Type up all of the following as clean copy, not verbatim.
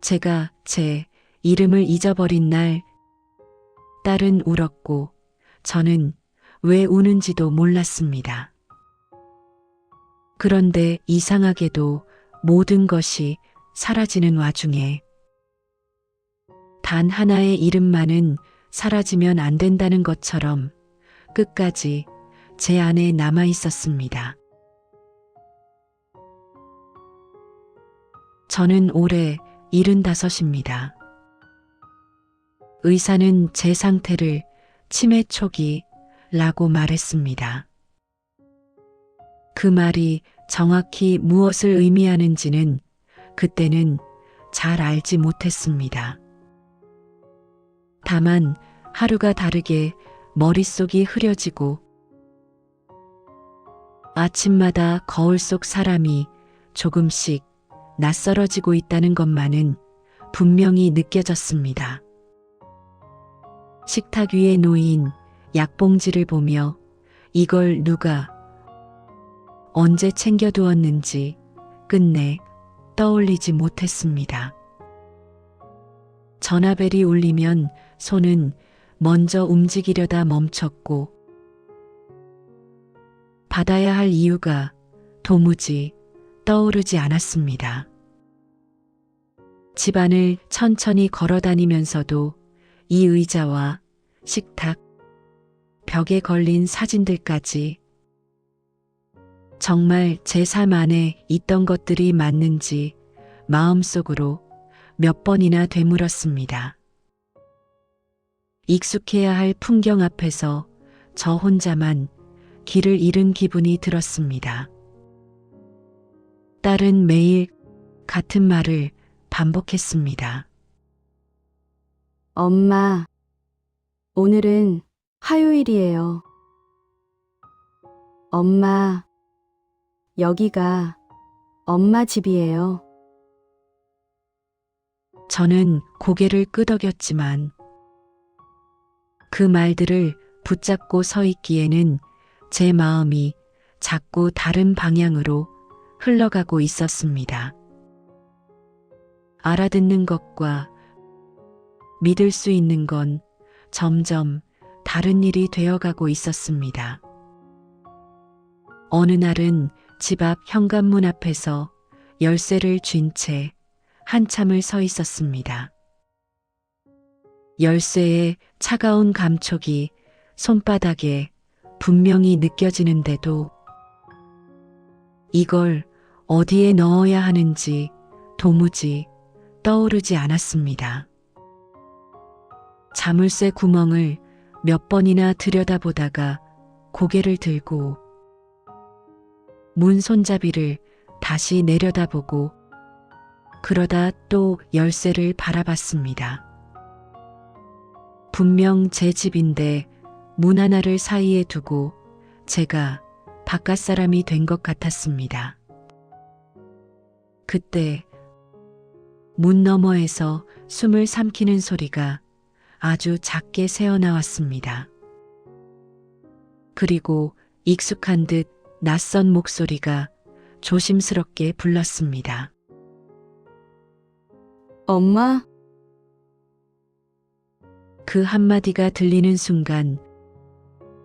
제가 제 이름을 잊어버린 날 딸은 울었고 저는 왜 우는지도 몰랐습니다. 그런데 이상하게도 모든 것이 사라지는 와중에 단 하나의 이름만은 사라지면 안 된다는 것처럼 끝까지 제 안에 남아 있었습니다. 저는 올해 75입니다. 의사는 제 상태를 치매 초기라고 말했습니다. 그 말이 정확히 무엇을 의미하는지는 그때는 잘 알지 못했습니다. 다만 하루가 다르게 머릿속이 흐려지고 아침마다 거울 속 사람이 조금씩 낯설어지고 있다는 것만은 분명히 느껴졌습니다. 식탁 위에 놓인 약봉지를 보며 이걸 누가 언제 챙겨두었는지 끝내 떠올리지 못했습니다. 전화벨이 울리면 손은 먼저 움직이려다 멈췄고 받아야 할 이유가 도무지 떠오르지 않았습니다. 집안을 천천히 걸어 다니면서도 이 의자와 식탁, 벽에 걸린 사진들까지 정말 제 삶 안에 있던 것들이 맞는지 마음속으로 몇 번이나 되물었습니다. 익숙해야 할 풍경 앞에서 저 혼자만 길을 잃은 기분이 들었습니다. 딸은 매일 같은 말을 반복했습니다. 엄마, 오늘은 화요일이에요. 엄마, 여기가 엄마 집이에요. 저는 고개를 끄덕였지만 그 말들을 붙잡고 서 있기에는 제 마음이 자꾸 다른 방향으로 흘러가고 있었습니다. 알아듣는 것과 믿을 수 있는 건 점점 다른 일이 되어가고 있었습니다. 어느 날은 집 앞 현관문 앞에서 열쇠를 쥔 채 한참을 서 있었습니다. 열쇠의 차가운 감촉이 손바닥에 분명히 느껴지는데도 이걸 어디에 넣어야 하는지 도무지 떠오르지 않았습니다. 자물쇠 구멍을 몇 번이나 들여다보다가 고개를 들고 문 손잡이를 다시 내려다보고 그러다 또 열쇠를 바라봤습니다. 분명 제 집인데 문 하나를 사이에 두고 제가 바깥 사람이 된 것 같았습니다. 그때 문 너머에서 숨을 삼키는 소리가 아주 작게 새어나왔습니다. 그리고 익숙한 듯 낯선 목소리가 조심스럽게 불렀습니다. 엄마, 그 한마디가 들리는 순간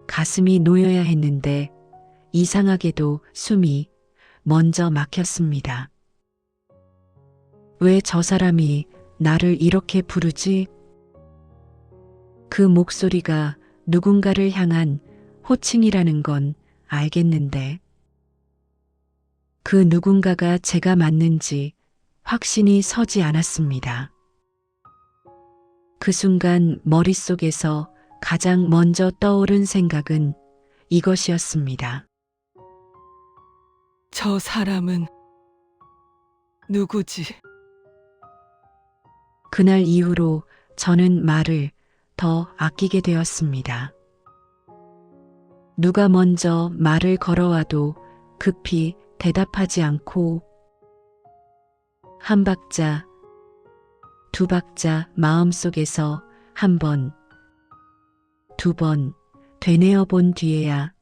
가슴이 놓여야 했는데 이상하게도 숨이 먼저 막혔습니다. 왜 저 사람이 나를 이렇게 부르지? 그 목소리가 누군가를 향한 호칭이라는 건 알겠는데 그 누군가가 제가 맞는지 확신이 서지 않았습니다. 그 순간 머릿속에서 가장 먼저 떠오른 생각은 이것이었습니다. 저 사람은 누구지? 그날 이후로 저는 말을 더 아끼게 되었습니다. 누가 먼저 말을 걸어와도 급히 대답하지 않고 한 박자, 두 박자 마음속에서 한 번, 두 번 되뇌어 본 뒤에야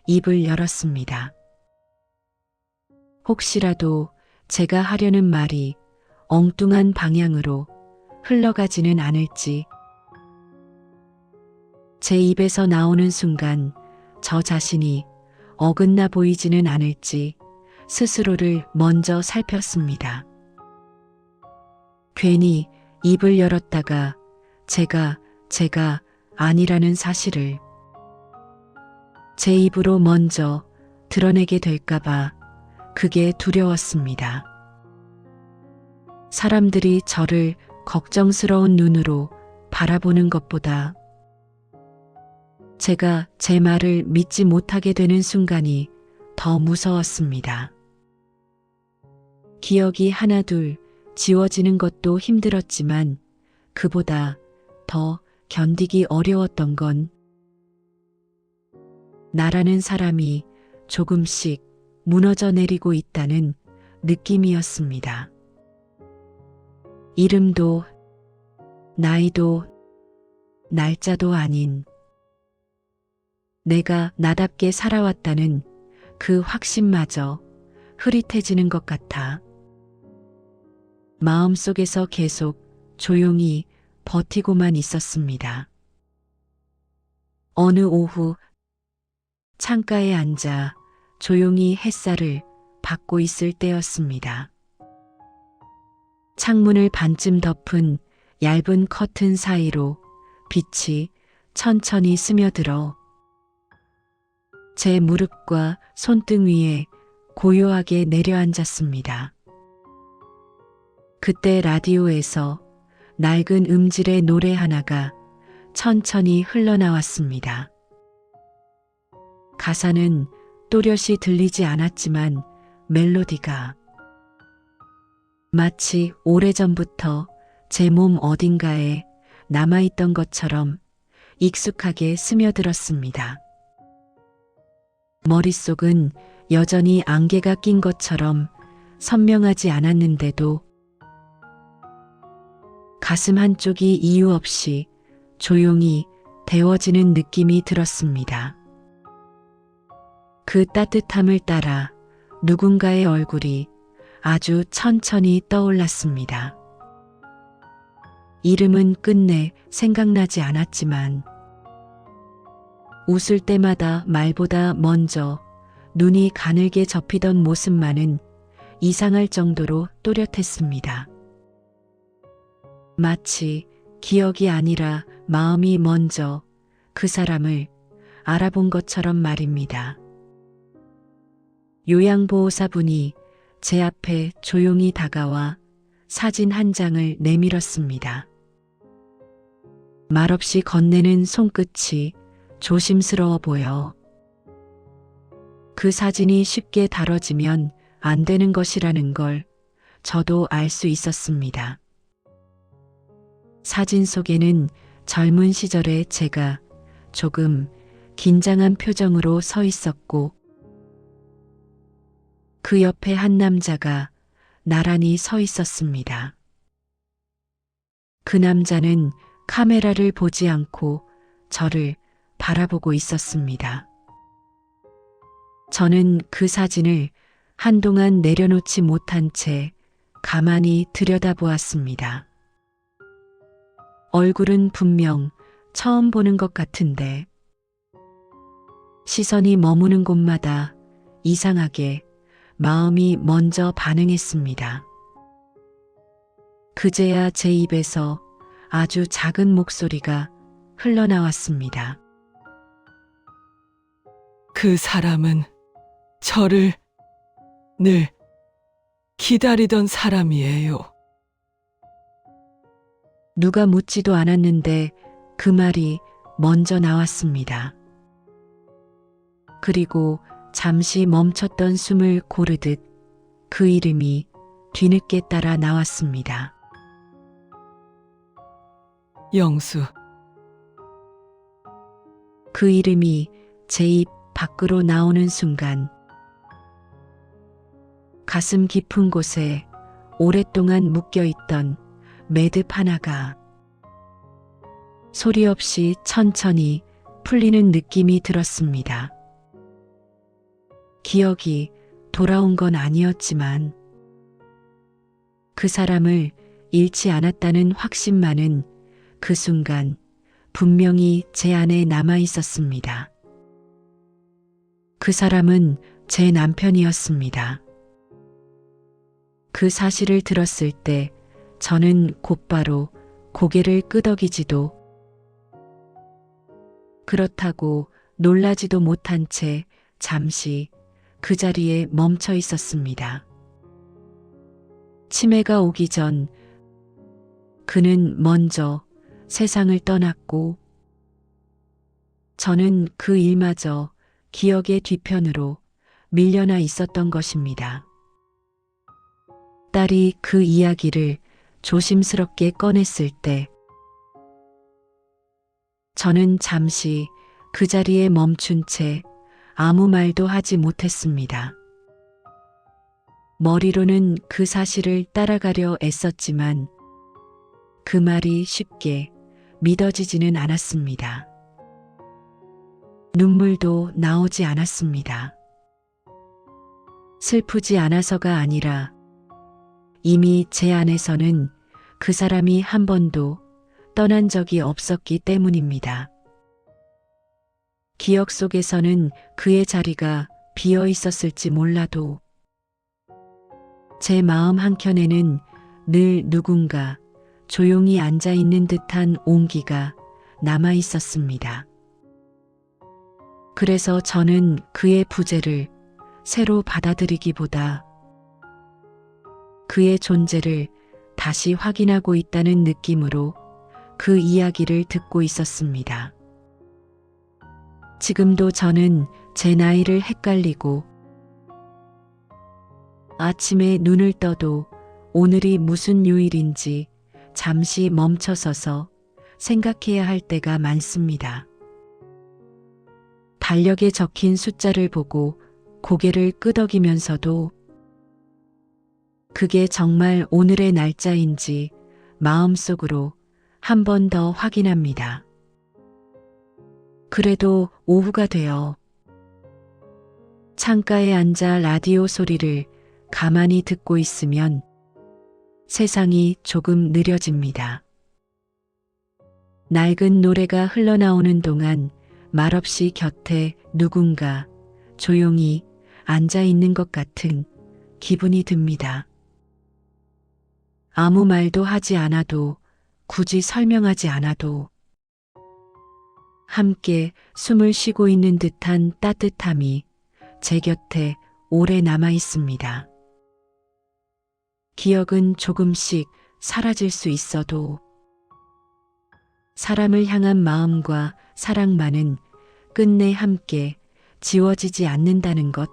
입을 열었습니다. 혹시라도 제가 하려는 말이 엉뚱한 방향으로 흘러가지는 않을지, 제 입에서 나오는 순간 저 자신이 어긋나 보이지는 않을지 스스로를 먼저 살폈습니다. 괜히 입을 열었다가 제가 아니라는 사실을 제 입으로 먼저 드러내게 될까봐 그게 두려웠습니다. 사람들이 저를 걱정스러운 눈으로 바라보는 것보다 제가 제 말을 믿지 못하게 되는 순간이 더 무서웠습니다. 기억이 하나둘 지워지는 것도 힘들었지만 그보다 더 견디기 어려웠던 건 나라는 사람이 조금씩 무너져 내리고 있다는 느낌이었습니다. 이름도 나이도 날짜도 아닌 내가 나답게 살아왔다는 그 확신마저 흐릿해지는 것 같아 마음속에서 계속 조용히 버티고만 있었습니다. 어느 오후 창가에 앉아 조용히 햇살을 받고 있을 때였습니다. 창문을 반쯤 덮은 얇은 커튼 사이로 빛이 천천히 스며들어 제 무릎과 손등 위에 고요하게 내려앉았습니다. 그때 라디오에서 낡은 음질의 노래 하나가 천천히 흘러나왔습니다. 가사는 또렷이 들리지 않았지만 멜로디가 마치 오래전부터 제 몸 어딘가에 남아있던 것처럼 익숙하게 스며들었습니다. 머릿속은 여전히 안개가 낀 것처럼 선명하지 않았는데도 가슴 한쪽이 이유 없이 조용히 데워지는 느낌이 들었습니다. 그 따뜻함을 따라 누군가의 얼굴이 아주 천천히 떠올랐습니다. 이름은 끝내 생각나지 않았지만 웃을 때마다 말보다 먼저 눈이 가늘게 접히던 모습만은 이상할 정도로 또렷했습니다. 마치 기억이 아니라 마음이 먼저 그 사람을 알아본 것처럼 말입니다. 요양보호사분이 제 앞에 조용히 다가와 사진 한 장을 내밀었습니다. 말없이 건네는 손끝이 조심스러워 보여 그 사진이 쉽게 다뤄지면 안 되는 것이라는 걸 저도 알 수 있었습니다. 사진 속에는 젊은 시절의 제가 조금 긴장한 표정으로 서 있었고 그 옆에 한 남자가 나란히 서 있었습니다. 그 남자는 카메라를 보지 않고 저를 바라보고 있었습니다. 저는 그 사진을 한동안 내려놓지 못한 채 가만히 들여다보았습니다. 얼굴은 분명 처음 보는 것 같은데 시선이 머무는 곳마다 이상하게 마음이 먼저 반응했습니다. 그제야 제 입에서 아주 작은 목소리가 흘러나왔습니다. 그 사람은 저를 늘 기다리던 사람이에요. 누가 묻지도 않았는데 그 말이 먼저 나왔습니다. 그리고 잠시 멈췄던 숨을 고르듯 그 이름이 뒤늦게 따라 나왔습니다. 영수. 그 이름이 제 입 밖으로 나오는 순간 가슴 깊은 곳에 오랫동안 묶여있던 매듭 하나가 소리 없이 천천히 풀리는 느낌이 들었습니다. 기억이 돌아온 건 아니었지만 그 사람을 잃지 않았다는 확신만은 그 순간 분명히 제 안에 남아 있었습니다. 그 사람은 제 남편이었습니다. 그 사실을 들었을 때 저는 곧바로 고개를 끄덕이지도 그렇다고 놀라지도 못한 채 잠시 그 자리에 멈춰 있었습니다. 치매가 오기 전 그는 먼저 세상을 떠났고 저는 그 일마저 기억의 뒤편으로 밀려나 있었던 것입니다. 딸이 그 이야기를 조심스럽게 꺼냈을 때 저는 잠시 그 자리에 멈춘 채 아무 말도 하지 못했습니다. 머리로는 그 사실을 따라가려 애썼지만 그 말이 쉽게 믿어지지는 않았습니다. 눈물도 나오지 않았습니다. 슬프지 않아서가 아니라 이미 제 안에서는 그 사람이 한 번도 떠난 적이 없었기 때문입니다. 기억 속에서는 그의 자리가 비어 있었을지 몰라도 제 마음 한켠에는 늘 누군가 조용히 앉아 있는 듯한 온기가 남아 있었습니다. 그래서 저는 그의 부재를 새로 받아들이기보다 그의 존재를 다시 확인하고 있다는 느낌으로 그 이야기를 듣고 있었습니다. 지금도 저는 제 나이를 헷갈리고 아침에 눈을 떠도 오늘이 무슨 요일인지 잠시 멈춰서서 생각해야 할 때가 많습니다. 달력에 적힌 숫자를 보고 고개를 끄덕이면서도 그게 정말 오늘의 날짜인지 마음속으로 한 번 더 확인합니다. 그래도 오후가 되어 창가에 앉아 라디오 소리를 가만히 듣고 있으면 세상이 조금 느려집니다. 낡은 노래가 흘러나오는 동안 말없이 곁에 누군가 조용히 앉아 있는 것 같은 기분이 듭니다. 아무 말도 하지 않아도 굳이 설명하지 않아도 함께 숨을 쉬고 있는 듯한 따뜻함이 제 곁에 오래 남아 있습니다. 기억은 조금씩 사라질 수 있어도 사람을 향한 마음과 사랑만은 끝내 함께 지워지지 않는다는 것.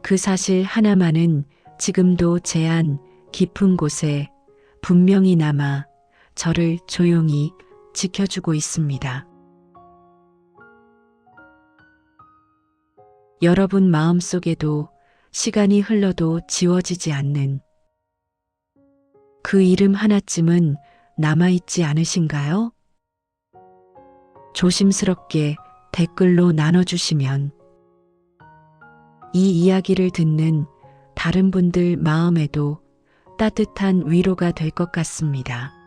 그 사실 하나만은 지금도 제 안 깊은 곳에 분명히 남아 저를 조용히 지켜주고 있습니다. 여러분 마음속에도 시간이 흘러도 지워지지 않는 그 이름 하나쯤은 남아있지 않으신가요? 조심스럽게 댓글로 나눠주시면 이 이야기를 듣는 다른 분들 마음에도 따뜻한 위로가 될 것 같습니다.